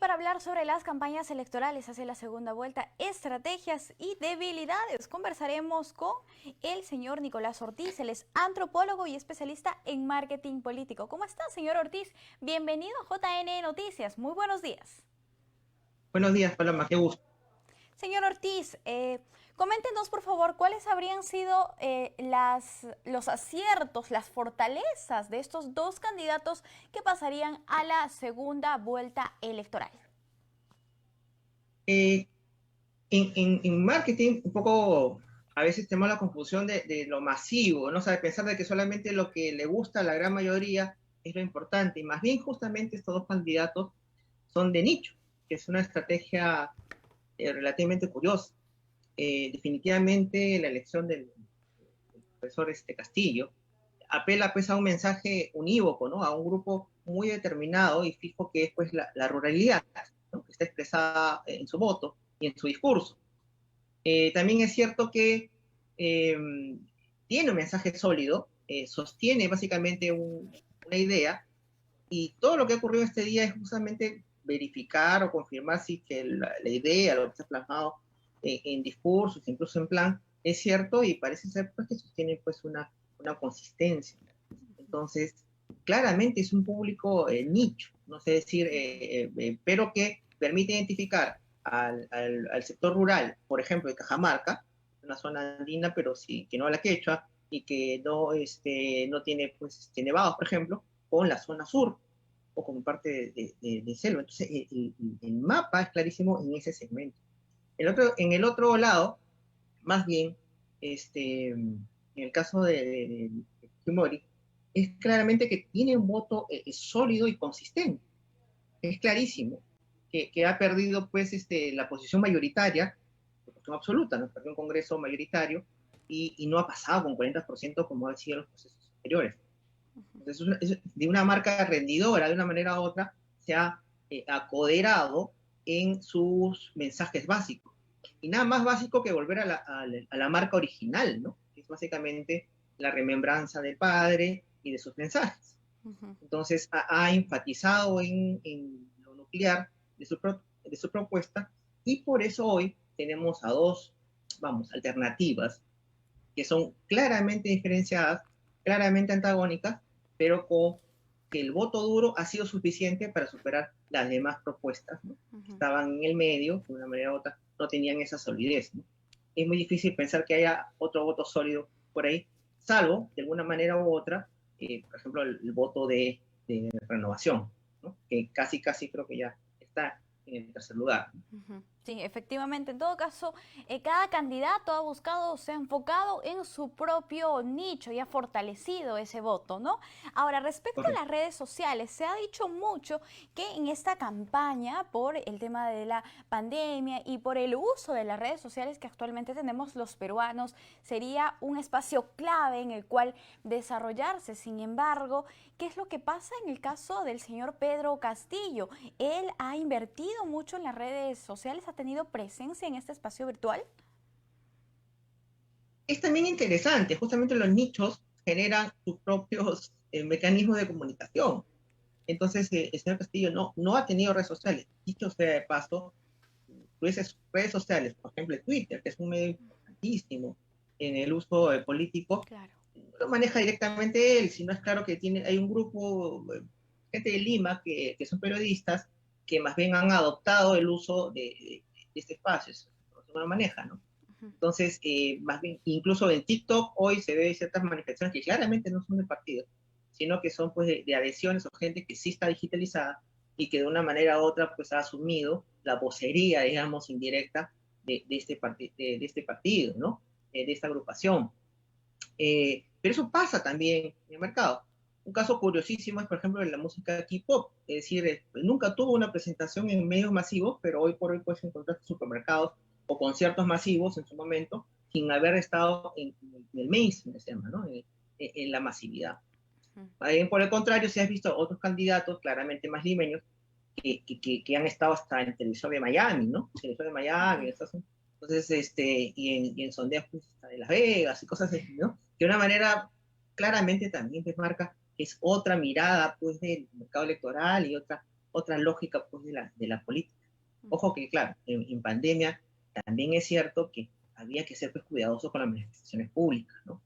para hablar sobre las campañas electorales hacia la segunda vuelta, estrategias y debilidades, conversaremos con el señor Nicolás Ortiz. Él es antropólogo y especialista en marketing político. ¿Cómo está, señor Ortiz? Bienvenido a JN Noticias. Muy buenos días. Buenos días, Paloma, qué gusto. Señor Ortiz, coméntenos por favor cuáles habrían sido los aciertos, las fortalezas de estos dos candidatos que pasarían a la segunda vuelta electoral. Eh, en marketing, un poco, a veces tenemos la confusión de lo masivo, ¿no? O sea, pensar de que solamente lo que le gusta a la gran mayoría es lo importante, y más bien justamente estos dos candidatos son de nicho, que es una estrategia relativamente curiosa. Definitivamente la elección del profesor Castillo apela pues a un mensaje unívoco, ¿no? A un grupo muy determinado y fijo que es pues la ruralidad, ¿no? Que está expresada en su voto y en su discurso. También es cierto que eh, tiene un mensaje sólido, sostiene básicamente una idea, y todo lo que ha ocurrido este día es justamente verificar o confirmar si que la idea, lo que se ha plasmado en discursos, incluso en plan, es cierto, y parece ser pues, que sostiene pues una consistencia. Entonces, claramente es un público nicho, no sé decir, pero que permite identificar al sector rural, por ejemplo, de Cajamarca, una zona andina, pero sí, que no habla quechua y que no tiene pues, nevados, por ejemplo, con la zona sur o como parte de selva. Entonces, el mapa es clarísimo en ese segmento. En el otro lado, más bien, en el caso de Fujimori, es claramente que tiene un voto sólido y consistente. Es clarísimo que ha perdido pues la posición mayoritaria, la posición absoluta, ¿no? Perdió un congreso mayoritario y no ha pasado con 40% como ha sido en los procesos anteriores. Entonces, de una marca rendidora, de una manera u otra, se ha acoderado en sus mensajes básicos. Y nada más básico que volver a la marca original, ¿no? Que es básicamente la remembranza del padre y de sus mensajes. Ujú. Entonces, ha enfatizado en lo nuclear de su propuesta, y por eso hoy tenemos a dos, vamos, alternativas que son claramente diferenciadas, claramente antagónicas, pero con que el voto duro ha sido suficiente para superar las demás propuestas, ¿no? Que Ujú. estaban en el medio, de una manera u otra, no tenían esa solidez, ¿no? Es muy difícil pensar que haya otro voto sólido por ahí, salvo, de alguna manera u otra, por ejemplo, el voto de renovación, ¿no? Que casi creo que ya está en el tercer lugar. Ujú. Sí, efectivamente. En todo caso, cada candidato ha buscado, se ha enfocado en su propio nicho y ha fortalecido ese voto, ¿no? Ahora, respecto a Correcto. las redes sociales, se ha dicho mucho que en esta campaña, por el tema de la pandemia y por el uso de las redes sociales que actualmente tenemos los peruanos, sería un espacio clave en el cual desarrollarse. Sin embargo, ¿qué es lo que pasa en el caso del señor Pedro Castillo? Él ha invertido mucho en las redes sociales, ha tenido presencia en este espacio virtual. Es también interesante, justamente los nichos generan sus propios mecanismos de comunicación. Entonces, el señor Castillo no ha tenido redes sociales. Dicho sea de paso, tú dices redes sociales, por ejemplo, Twitter, que es un medio importantísimo en el uso político, Claro. no lo maneja directamente él, sino es claro que hay un grupo, gente de Lima, que son periodistas, que más bien han adoptado el uso de este espacio, eso no lo maneja, ¿no? Ujú. Entonces, más bien, incluso en TikTok hoy se ve ciertas manifestaciones que claramente no son de partido, sino que son pues de adhesiones o gente que sí está digitalizada y que de una manera u otra pues ha asumido la vocería, digamos, indirecta de este partido, ¿no? De esta agrupación. Pero eso pasa también en el mercado. Un caso curiosísimo es, por ejemplo, de la música K-pop, es decir, nunca tuvo una presentación en medios masivos, pero hoy por hoy puedes encontrar supermercados o conciertos masivos en su momento, sin haber estado en el mainstream, se llama, ¿no? En la masividad. Ujú. Por el contrario, si has visto otros candidatos claramente más limeños que han estado hasta en televisión de Miami, ¿no? Televisión de Miami, Ujú. entonces, y en sondeos pues, de Las Vegas y cosas así, ¿no? Que de una manera claramente también te marca que es otra mirada pues del mercado electoral y otra otra lógica pues, de la política. Ojo que, claro, en pandemia también es cierto que había que ser pues, cuidadosos con las manifestaciones públicas, ¿no?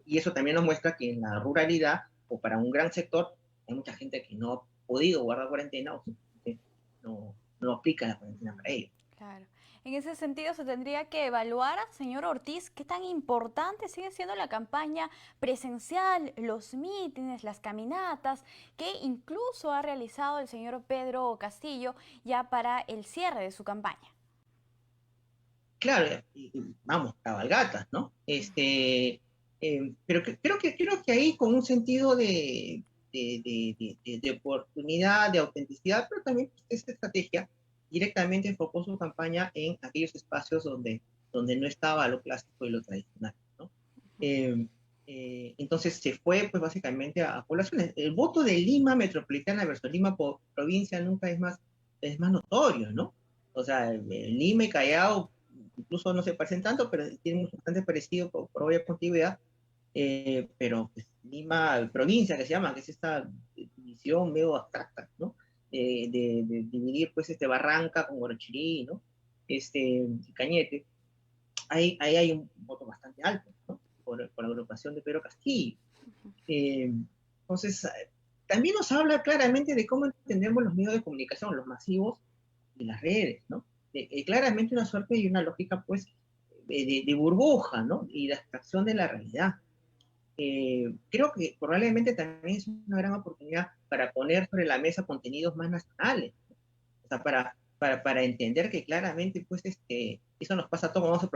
Y eso también nos muestra que en la ruralidad, o para un gran sector, hay mucha gente que no ha podido guardar cuarentena o simplemente no aplica la cuarentena para ellos. Claro. En ese sentido, se tendría que evaluar, señor Ortiz, qué tan importante sigue siendo la campaña presencial, los mítines, las caminatas, que incluso ha realizado el señor Pedro Castillo ya para el cierre de su campaña. Claro, vamos, cabalgatas, ¿no? Pero creo que ahí con un sentido de oportunidad, de autenticidad, pero también esta estrategia directamente enfocó su campaña en aquellos espacios donde no estaba lo clásico y lo tradicional, ¿no? Entonces se fue pues básicamente a poblaciones. El voto de Lima metropolitana versus Lima provincia nunca es más notorio, ¿no? O sea, Lima y Callao incluso no se parecen tanto, pero tienen bastante parecido por obvia continuidad. Pero pues, Lima, provincia que se llama, que es esta división medio abstracta, ¿no? De dividir pues Barranca con Guarachirí, ¿no? Cañete, ahí hay un voto bastante alto, ¿no? Por la agrupación de Pedro Castillo. Entonces, también nos habla claramente de cómo entendemos los medios de comunicación, los masivos y las redes, ¿no? Claramente una suerte y una lógica, pues, de burbuja, ¿no? Y de abstracción de la realidad. Creo que probablemente también es una gran oportunidad para poner sobre la mesa contenidos más nacionales, ¿no? O sea, para entender que claramente, pues, eso nos pasa a todos, vamos a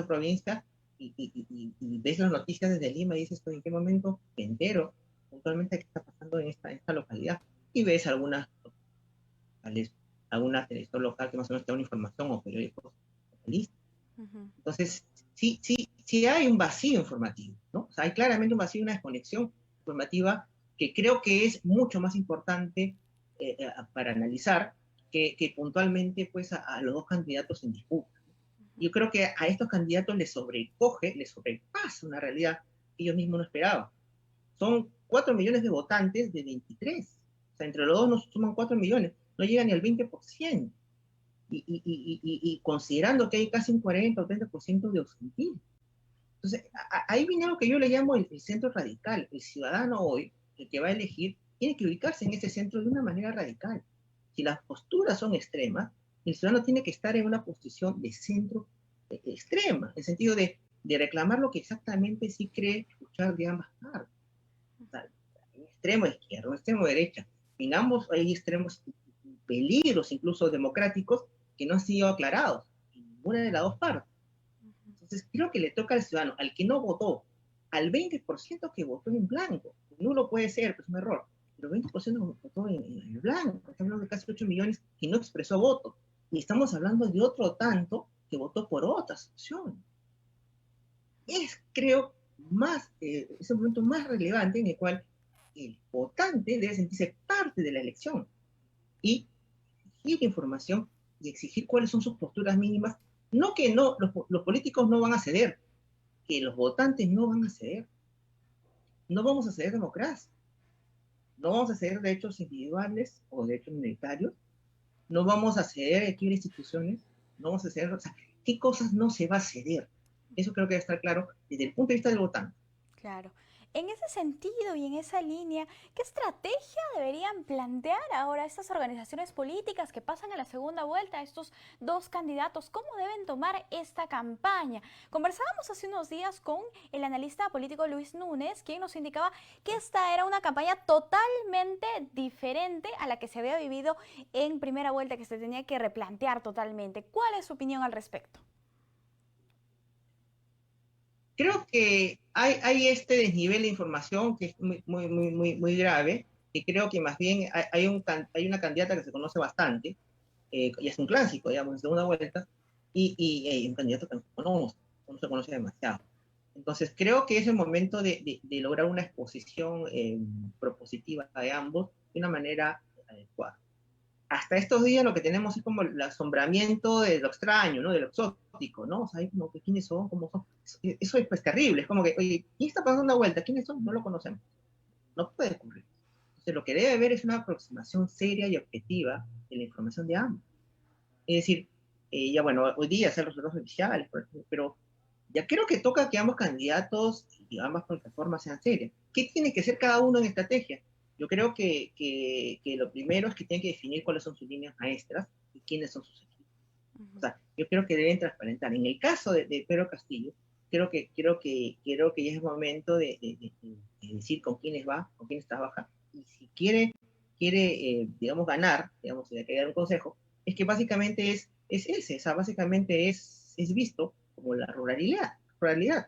provincia y ves las noticias desde Lima y dices, pues, ¿en qué momento me entero puntualmente qué está pasando en esta localidad? Y ves alguna televisión local que más o menos te da una información o periódicos localistas. Entonces, sí hay un vacío informativo, ¿no? O sea, hay claramente un vacío, una desconexión informativa que creo que es mucho más importante para analizar que puntualmente pues, a los dos candidatos en disputa. Yo creo que a estos candidatos les sobrepasa una realidad que ellos mismos no esperaban. Son 4 millones de votantes de 23. O sea, entre los dos nos suman 4 millones. No llega ni al 20%. Y considerando que hay casi un 40 o 30% de ausentismo. Entonces, ahí viene algo que yo le llamo el centro radical. El ciudadano hoy, el que va a elegir, tiene que ubicarse en ese centro de una manera radical. Si las posturas son extremas, el ciudadano tiene que estar en una posición de centro extrema, en el sentido de reclamar lo que exactamente sí cree escuchar de ambas partes. O sea, un extremo izquierda, un extremo derecha. En ambos hay extremos peligros, incluso democráticos, que no han sido aclarados en ninguna de las dos partes. Entonces, creo que le toca al ciudadano, al que no votó, al 20% que votó en blanco. Nulo puede ser, pues es un error, pero 20% votó en blanco. Estamos hablando de casi 8 millones que no expresó voto. Y estamos hablando de otro tanto que votó por otras opciones. Creo, es el momento más relevante en el cual el votante debe sentirse parte de la elección y exigir información y exigir cuáles son sus posturas mínimas. No que los políticos no van a ceder, que los votantes no van a ceder. No vamos a ceder democracia. No vamos a ceder derechos individuales o derechos minoritarios. No vamos a ceder aquí instituciones. No vamos a ceder. O sea, ¿qué cosas no se va a ceder? Eso creo que debe estar claro desde el punto de vista del votante. Claro. En ese sentido y en esa línea, ¿qué estrategia deberían plantear ahora estas organizaciones políticas que pasan a la segunda vuelta, estos dos candidatos? ¿Cómo deben tomar esta campaña? Conversábamos hace unos días con el analista político Luis Núñez, quien nos indicaba que esta era una campaña totalmente diferente a la que se había vivido en primera vuelta, que se tenía que replantear totalmente. ¿Cuál es su opinión al respecto? Creo que hay este desnivel de información que es muy grave, que creo que más bien hay una candidata que se conoce bastante, y es un clásico, digamos, en segunda vuelta, y hay un candidato que no se conoce demasiado. Entonces, creo que es el momento de lograr una exposición propositiva de ambos de una manera adecuada. Hasta estos días lo que tenemos es como el asombramiento de lo extraño, ¿no? De lo exótico, ¿no? O sea, hay como que quiénes son, cómo son. Eso es pues terrible, es como que, oye, ¿quién está pasando una vuelta? ¿Quiénes son? No lo conocemos. No puede ocurrir. Entonces, lo que debe haber es una aproximación seria y objetiva de la información de ambos. Es decir, ya bueno, hoy día hacer los resultados oficiales, por ejemplo, pero ya creo que toca que ambos candidatos y ambas plataformas sean serias. ¿Qué tiene que hacer cada uno en estrategia? Yo creo que lo primero es que tienen que definir cuáles son sus líneas maestras y quiénes son sus equipos. O sea, yo creo que deben transparentar. En el caso de Pedro Castillo, creo que ya es momento de decir con quiénes va, con quiénes trabaja, y si quiere digamos, ganar, digamos, si hay que dar un consejo, es que básicamente es ese, o sea, básicamente es visto como la ruralidad. La ruralidad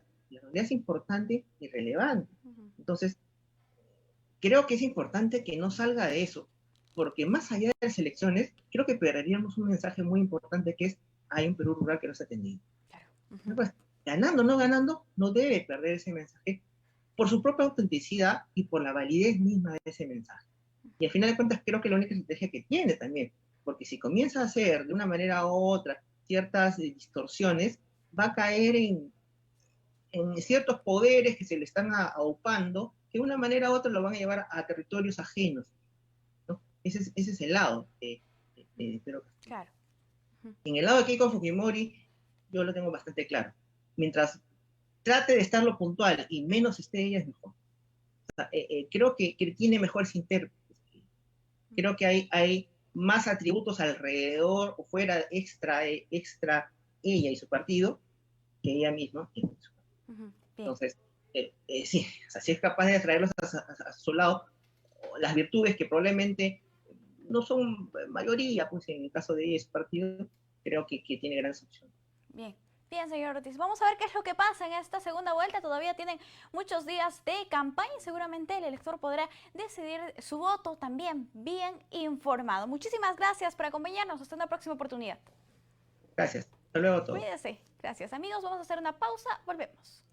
es importante y relevante. Entonces, creo que es importante que no salga de eso, porque más allá de las elecciones, creo que perderíamos un mensaje muy importante que es, hay un Perú rural que no se ha atendido. Claro. Pues, ganando o no ganando, no debe perder ese mensaje por su propia autenticidad y por la validez misma de ese mensaje. Y al final de cuentas creo que la única estrategia que tiene también, porque si comienza a hacer de una manera u otra ciertas distorsiones, va a caer en ciertos poderes que se le están aupando, que de una manera u otra lo van a llevar a territorios ajenos, ¿no? Ese es el lado de Pedro Castillo. Claro. En el lado de Keiko Fujimori, yo lo tengo bastante claro. Mientras trate de estar lo puntual y menos esté ella, es mejor. O sea, creo que tiene mejores intérpretes. Creo que hay más atributos alrededor o fuera extra ella y su partido que ella misma. Entonces, sí, o sea, si es capaz de atraerlos a su lado, las virtudes que probablemente no son mayoría, pues en el caso de ella y su partido, creo que tiene gran opción. Bien. Bien, señor Ortiz, vamos a ver qué es lo que pasa en esta segunda vuelta. Todavía tienen muchos días de campaña y seguramente el elector podrá decidir su voto también bien informado. Muchísimas gracias por acompañarnos. Hasta una próxima oportunidad. Gracias. Hasta luego a todos. Cuídese. Gracias, amigos. Vamos a hacer una pausa. Volvemos.